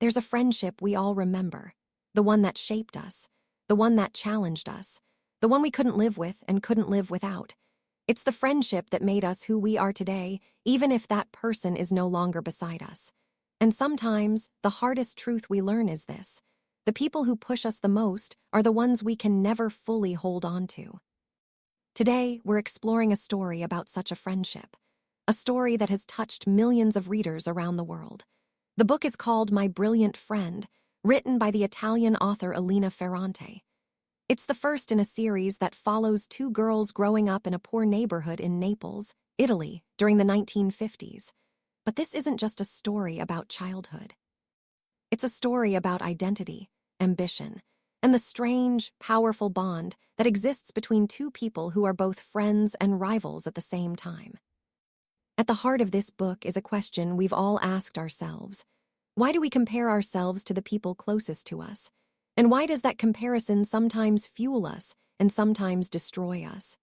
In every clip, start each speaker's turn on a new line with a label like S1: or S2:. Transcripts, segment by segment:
S1: There's a friendship we all remember, the one that shaped us, the one that challenged us, the one we couldn't live with and couldn't live without. It's the friendship that made us who we are today, even if that person is no longer beside us. And sometimes, the hardest truth we learn is this: the people who push us the most are the ones we can never fully hold on to. Today, we're exploring a story about such a friendship, a story that has touched millions of readers around the world. The book is called My Brilliant Friend, written by the Italian author Elena Ferrante. It's the first in a series that follows two girls growing up in a poor neighborhood in Naples, Italy, during the 1950s. But this isn't just a story about childhood. It's a story about identity, ambition, and the strange, powerful bond that exists between two people who are both friends and rivals at the same time. At the heart of this book is a question we've all asked ourselves. Why do we compare ourselves to the people closest to us? And why does that comparison sometimes fuel us and sometimes destroy us?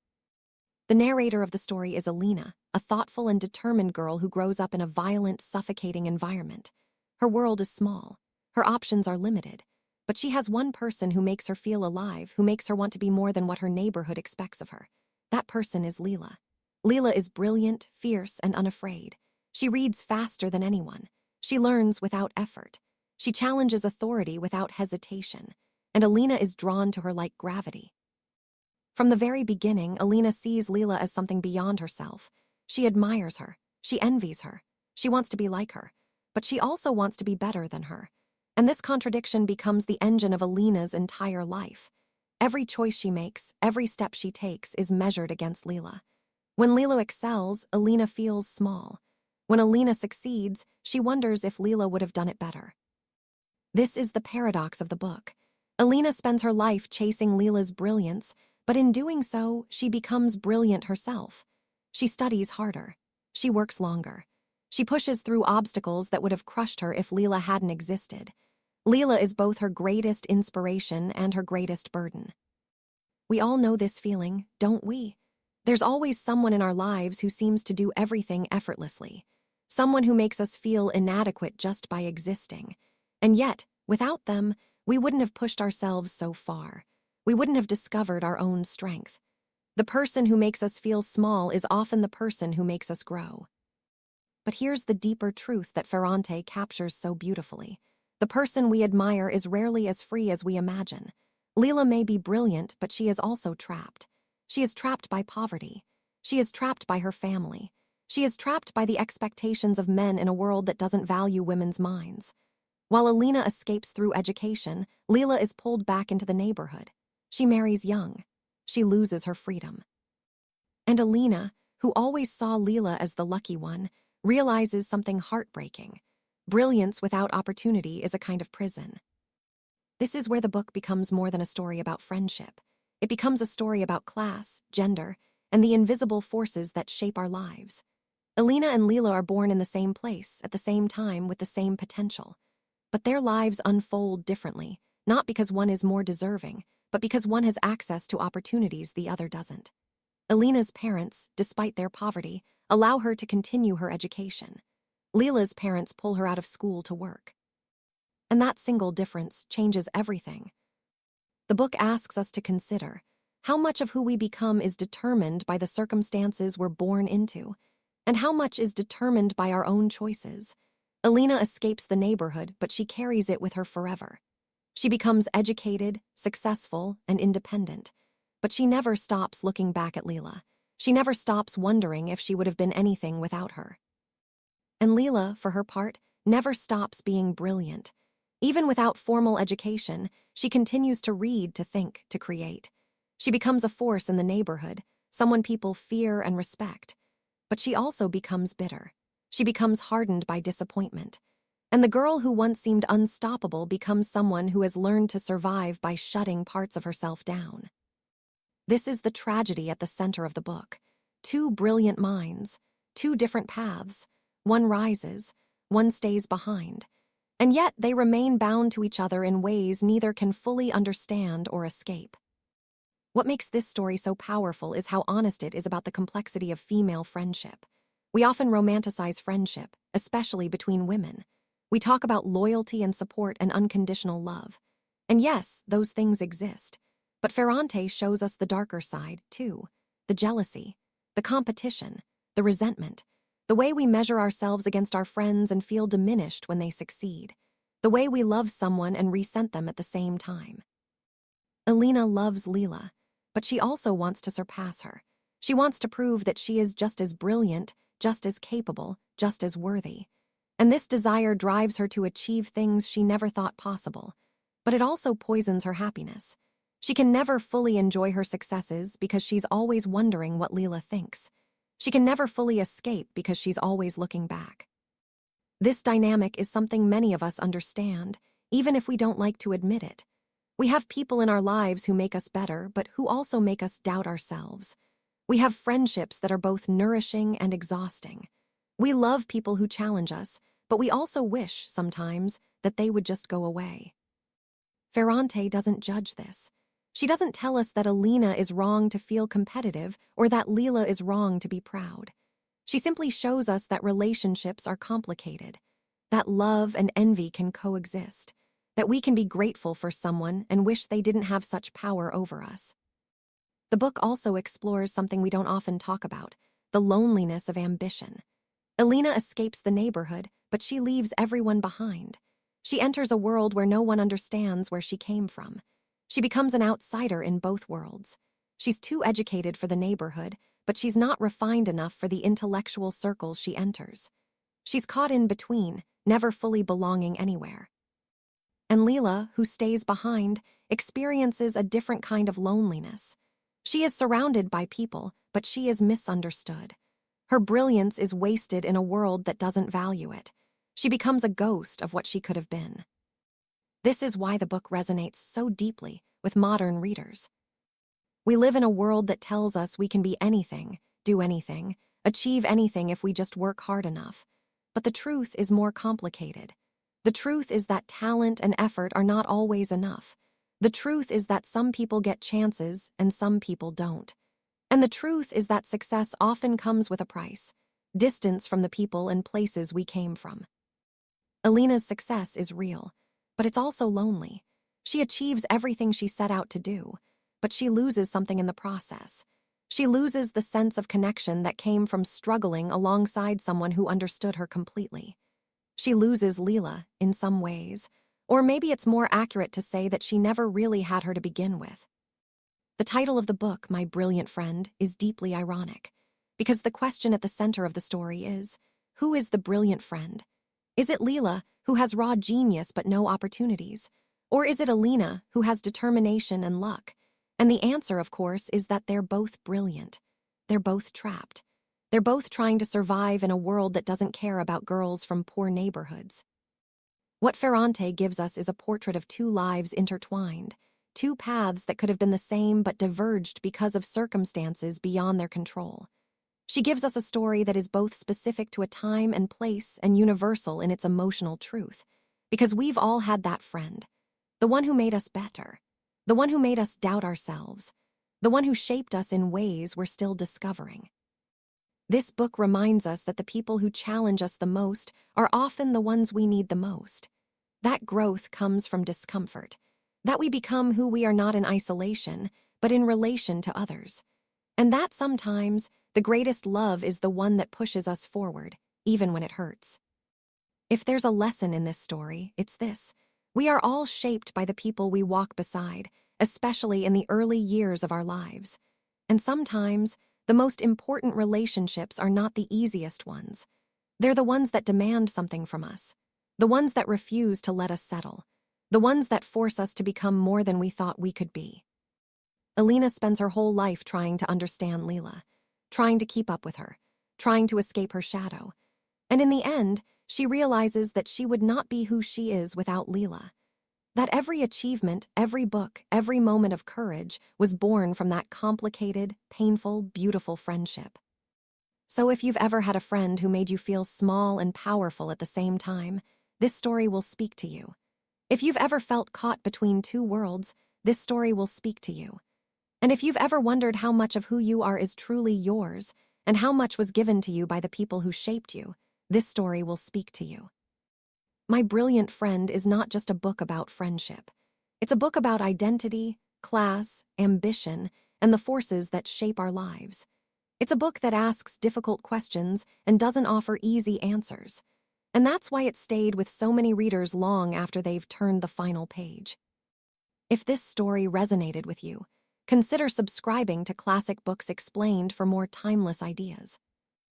S1: The narrator of the story is Elena, a thoughtful and determined girl who grows up in a violent, suffocating environment. Her world is small. Her options are limited. But she has one person who makes her feel alive, who makes her want to be more than what her neighborhood expects of her. That person is Lila. Lila is brilliant, fierce, and unafraid. She reads faster than anyone. She learns without effort. She challenges authority without hesitation. And Elena is drawn to her like gravity. From the very beginning, Elena sees Lila as something beyond herself. She admires her. She envies her. She wants to be like her. But she also wants to be better than her. And this contradiction becomes the engine of Elena's entire life. Every choice she makes, every step she takes, is measured against Lila. When Lila excels, Elena feels small. When Elena succeeds, she wonders if Lila would have done it better. This is the paradox of the book. Elena spends her life chasing Lila's brilliance, but in doing so, she becomes brilliant herself. She studies harder. She works longer. She pushes through obstacles that would have crushed her if Lila hadn't existed. Lila is both her greatest inspiration and her greatest burden. We all know this feeling, don't we? There's always someone in our lives who seems to do everything effortlessly. Someone who makes us feel inadequate just by existing. And yet, without them, we wouldn't have pushed ourselves so far. We wouldn't have discovered our own strength. The person who makes us feel small is often the person who makes us grow. But here's the deeper truth that Ferrante captures so beautifully. The person we admire is rarely as free as we imagine. Lila may be brilliant, but she is also trapped. She is trapped by poverty. She is trapped by her family. She is trapped by the expectations of men in a world that doesn't value women's minds. While Elena escapes through education, Lila is pulled back into the neighborhood. She marries young. She loses her freedom. And Elena, who always saw Lila as the lucky one, realizes something heartbreaking. Brilliance without opportunity is a kind of prison. This is where the book becomes more than a story about friendship. It becomes a story about class, gender, and the invisible forces that shape our lives. Elena and Lila are born in the same place, at the same time, with the same potential. But their lives unfold differently, not because one is more deserving, but because one has access to opportunities the other doesn't. Elena's parents, despite their poverty, allow her to continue her education. Lila's parents pull her out of school to work. And that single difference changes everything. The book asks us to consider how much of who we become is determined by the circumstances we're born into, and how much is determined by our own choices. Elena escapes the neighborhood, but she carries it with her forever. She becomes educated, successful, and independent, but she never stops looking back at Lila. She never stops wondering if she would have been anything without her. And Lila, for her part, never stops being brilliant. Even without formal education, she continues to read, to think, to create. She becomes a force in the neighborhood, someone people fear and respect. But she also becomes bitter. She becomes hardened by disappointment. And the girl who once seemed unstoppable becomes someone who has learned to survive by shutting parts of herself down. This is the tragedy at the center of the book. Two brilliant minds, two different paths. One rises, one stays behind. And yet they remain bound to each other in ways neither can fully understand or escape. What makes this story so powerful is how honest it is about the complexity of female friendship. We often romanticize friendship, especially between women. We talk about loyalty and support and unconditional love. And yes, those things exist. But Ferrante shows us the darker side, too. The jealousy, the competition, the resentment, the way we measure ourselves against our friends and feel diminished when they succeed, the way we love someone and resent them at the same time. Elena loves Lila, but she also wants to surpass her. She wants to prove that she is just as brilliant, just as capable, just as worthy. And this desire drives her to achieve things she never thought possible. But it also poisons her happiness. She can never fully enjoy her successes because she's always wondering what Lila thinks. She can never fully escape because she's always looking back. This dynamic is something many of us understand, even if we don't like to admit it. We have people in our lives who make us better, but who also make us doubt ourselves. We have friendships that are both nourishing and exhausting. We love people who challenge us, but we also wish, sometimes, that they would just go away. Ferrante doesn't judge this. She doesn't tell us that Elena is wrong to feel competitive or that Lila is wrong to be proud. She simply shows us that relationships are complicated, that love and envy can coexist, that we can be grateful for someone and wish they didn't have such power over us. The book also explores something we don't often talk about, the loneliness of ambition. Elena escapes the neighborhood, but she leaves everyone behind. She enters a world where no one understands where she came from. She becomes an outsider in both worlds. She's too educated for the neighborhood, but she's not refined enough for the intellectual circles she enters. She's caught in between, never fully belonging anywhere. And Lila, who stays behind, experiences a different kind of loneliness. She is surrounded by people, but she is misunderstood. Her brilliance is wasted in a world that doesn't value it. She becomes a ghost of what she could have been. This is why the book resonates so deeply with modern readers. We live in a world that tells us we can be anything, do anything, achieve anything if we just work hard enough. But the truth is more complicated. The truth is that talent and effort are not always enough. The truth is that some people get chances and some people don't. And the truth is that success often comes with a price, distance from the people and places we came from. Elena's success is real, but it's also lonely. She achieves everything she set out to do, but she loses something in the process. She loses the sense of connection that came from struggling alongside someone who understood her completely. She loses Lila in some ways, or maybe it's more accurate to say that she never really had her to begin with. The title of the book, My Brilliant Friend, is deeply ironic, because the question at the center of the story is, who is the brilliant friend? Is it Lila, who has raw genius but no opportunities? Or is it Elena, who has determination and luck? And the answer, of course, is that they're both brilliant. They're both trapped. They're both trying to survive in a world that doesn't care about girls from poor neighborhoods. What Ferrante gives us is a portrait of two lives intertwined, two paths that could have been the same but diverged because of circumstances beyond their control. She gives us a story that is both specific to a time and place and universal in its emotional truth, because we've all had that friend, the one who made us better, the one who made us doubt ourselves, the one who shaped us in ways we're still discovering. This book reminds us that the people who challenge us the most are often the ones we need the most. That growth comes from discomfort, that we become who we are not in isolation, but in relation to others. And that sometimes the greatest love is the one that pushes us forward, even when it hurts. If there's a lesson in this story, it's this. We are all shaped by the people we walk beside, especially in the early years of our lives. And sometimes, the most important relationships are not the easiest ones. They're the ones that demand something from us, the ones that refuse to let us settle, the ones that force us to become more than we thought we could be. Elena spends her whole life trying to understand Lila, trying to keep up with her, trying to escape her shadow. And in the end, she realizes that she would not be who she is without Lila. That every achievement, every book, every moment of courage was born from that complicated, painful, beautiful friendship. So if you've ever had a friend who made you feel small and powerful at the same time, this story will speak to you. If you've ever felt caught between two worlds, this story will speak to you. And if you've ever wondered how much of who you are is truly yours, and how much was given to you by the people who shaped you, this story will speak to you. My Brilliant Friend is not just a book about friendship. It's a book about identity, class, ambition, and the forces that shape our lives. It's a book that asks difficult questions and doesn't offer easy answers. And that's why it stayed with so many readers long after they've turned the final page. If this story resonated with you, consider subscribing to Classic Books Explained for more timeless ideas.